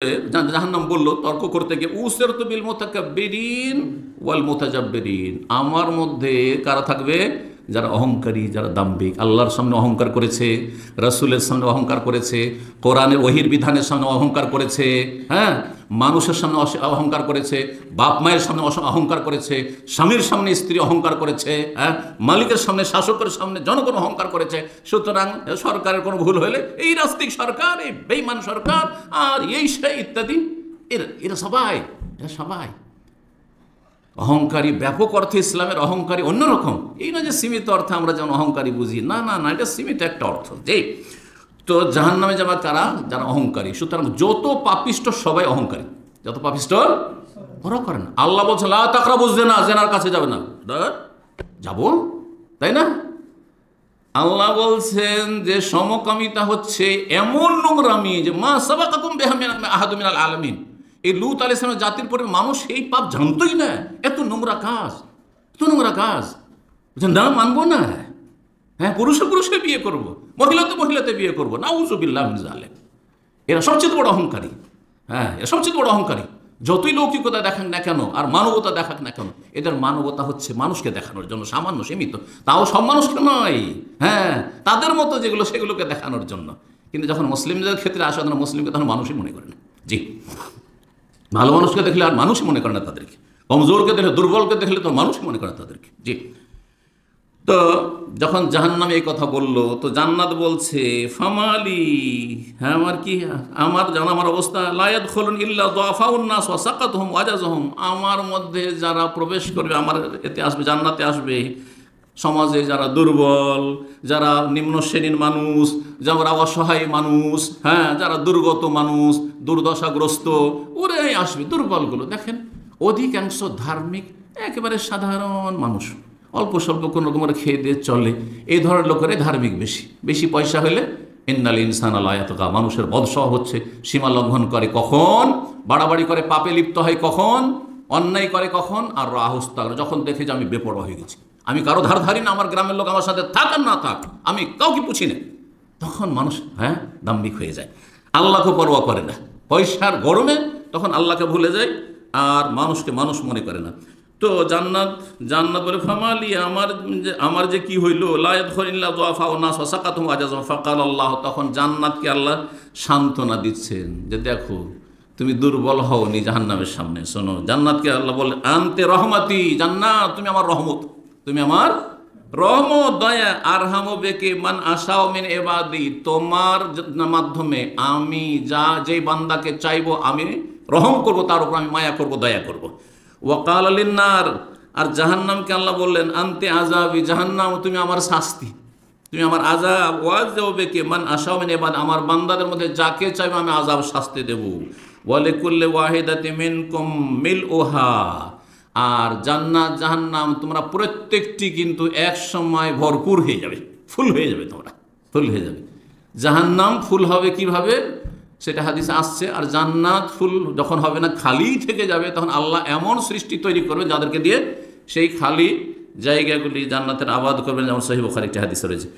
জাহান্নাম বলল তর্ক করতে গিয়ে উসিরতু বিল মুতাকাব্বিরিন ওয়াল মুতাজাব্বিরিন, আমার মধ্যে কারা থাকবে? যারা অহংকারী, যারা দাম্ভিক, আল্লাহর সামনে অহংকার করেছে, রাসূলের সামনে অহংকার করেছে, কোরআনের ওহির বিধানের সামনে অহংকার করেছে, হ্যাঁ, মানুষের সামনে অহংকার করেছে, বাপ মায়ের সামনে অহংকার করেছে, স্বামীর সামনে স্ত্রী অহংকার করেছে, হ্যাঁ, মালিকের সামনে, শাসকের সামনে জনগণ অহংকার করেছে। সুতরাং সরকারের কোনো ভুল হলে এই রাস্তিক সরকার, এই বেঈমান সরকার, আর এই সেই ইত্যাদি, এরা সবাই অহংকারী। ব্যাপক অর্থে ইসলামের অহংকারী অন্যরকম, এই না যে সীমিত অর্থে আমরা যেমন অহংকারী বুঝি, না না না, এটা সীমিত একটা অর্থ। যে তো জাহান্নামে যাবে কারা? যারা অহংকারী। সুতরাং যত পাপিষ্ট সবাই অহংকারী, যত পাপিষ্ট ওরা করে না। আল্লাহ বলছে লা তাকরাবুজ জিনা, জিনার কাছে যাবে না। যাব, তাই না? আল্লাহ বলছেন যে সমকামিতা হচ্ছে এমন নোংরামি যে মা সাবাকাকুম বিহা মিন আহাদুম মিনাল আলামিন, এই লূত আলাইহিস সালামের জাতির পরে মানুষ এই পাপ জানতোই না। এত নোংরা কাজ, না মানবো না। হ্যাঁ, পুরুষে বিয়ে করব, মহিলাতে বিয়ে করবো, নাউযুবিল্লাহি মিন যালিক। এরা সবচেয়ে বড় অহংকারী। হ্যাঁ, এরা সবচেয়ে বড় অহংকারী। যতই লৌকিকতা দেখাক না কেন আর মানবতা দেখাক না কেন, এদের মানবতা হচ্ছে মানুষকে দেখানোর জন্য, সামান্য সীমিত, তাও সব মানুষকে নয়। হ্যাঁ, তাদের মতো যেগুলো সেগুলোকে দেখানোর জন্য। কিন্তু যখন মুসলিমদের ক্ষেত্রে আসে, তখন মুসলিমকে তখন মানুষই মনে করে না। জি, ভালো মানুষকে দেখলে আর মানুষই মনে করে না তাদেরকে, কমজোরকে দেখলে, দুর্বলকে দেখলে তো মানুষই মনে করে না তাদেরকে। জি, তো যখন জাহান্নামে এই কথা বলল, তো জান্নাত বলছে ফামালি, হ্যাঁ আমার অবস্থা, লা ইয়াদখুলুন ইল্লা দুআফাউন নাস ওয়া সাকাতুহুম ওয়া আজাজুহুম, আমার মধ্যে যারা প্রবেশ করবে, আমার এতে আসবে, জান্নাতে আসবে, সমাজে যারা দুর্বল, যারা নিম্ন শ্রেণীর মানুষ, যারা অসহায় মানুষ, হ্যাঁ, যারা দুর্গত মানুষ, দুর্দশাগ্রস্ত, ওরাই আসবে। দুর্বলগুলো দেখেন, অধিকাংশ ধার্মিক একেবারে সাধারণ মানুষ, অল্প স্বল্প কোনো রকমের খেয়ে দিয়ে চলে, এই ধরনের লোকেরাই ধার্মিক বেশি। বেশি পয়সা হলে ইন্নাল ইনসানা লা ইয়াতগা, মানুষের বদস্বভাব হচ্ছে সীমা লঙ্ঘন করে কখন, বাড়াবাড়ি করে, পাপে লিপ্ত হয় কখন, অন্যায় করে কখন, আর রাহুস্তাগরা, যখন দেখে যে আমি বেপরোয়া হয়ে গেছি, আমি কারো ধার ধারি না, আমার গ্রামের লোক আমার সাথে থাক আর না থাক, আমি কাউকে পুছি না, তখন মানুষ দাম্ভিক হয়ে যায়, আল্লাহকে পরোয়া করে না। পয়সার গরমে তখন আল্লাহকে ভুলে যায় আর মানুষকে মানুষ মনে করে না। তো জান্নাত বলে ফামালি, আমার যে কি হইল, লা ইয়াদখুলুন ইল্লা দুআফাউন নাস ওয়া সাকাতুহুম ওয়া আজাজুহুম, ফাকাল আল্লাহ, তখন জান্নাতকে আল্লাহ সান্ত্বনা দিচ্ছেন যে দেখো তুমি দুর্বল হওনি জাহান্নামের সামনে। শোনো, জান্নাতকে আল্লাহ বলে আনতে রহমাতি, জান্নাত তুমি আমার রহমত, তুমি আমার রহমত, দয়া, আরহামু বিকি মান আশাউ মিন ইবাদি, তোমার মাধ্যমে আমি যেই বান্দাকে চাইবো আমি রহম করব, তার উপর আমি মায়া করব, দয়া করব। ওয়াকাল লিন্নার, আর জাহান্নামকে আল্লাহ বললেন আনতে আযাবি, জাহান্নাম তুমি আমার শাস্তি, তুমি আমার আযাব, ওয়াযাউ বিকি মান আশাউ মিন ইবাদি, আমার বান্দাদের মধ্যে যাকে চাইবো আমি আযাব শাস্তি দেব। ওয়া লিকুল্লি ওয়াহিদাতিন মিনকুম মিলউহা, আর জান্নাত জাহান্নাম তোমরা প্রত্যেকটি কিন্তু এক সময় ভরপুর হয়ে যাবে, ফুল হয়ে যাবে, তোমরা ফুল হয়ে যাবে। জাহান্নাম ফুল হবে কিভাবে সেটা হাদিসে আসছে, আর জান্নাত ফুল যখন হবে না, খালি থেকে যাবে, তখন আল্লাহ এমন সৃষ্টি তৈরি করবে যাদেরকে দিয়ে সেই খালি জায়গাগুলি জান্নাতের আবাদ করবেন, যেমন সহিহ বুখারীর একটি হাদিস রয়েছে।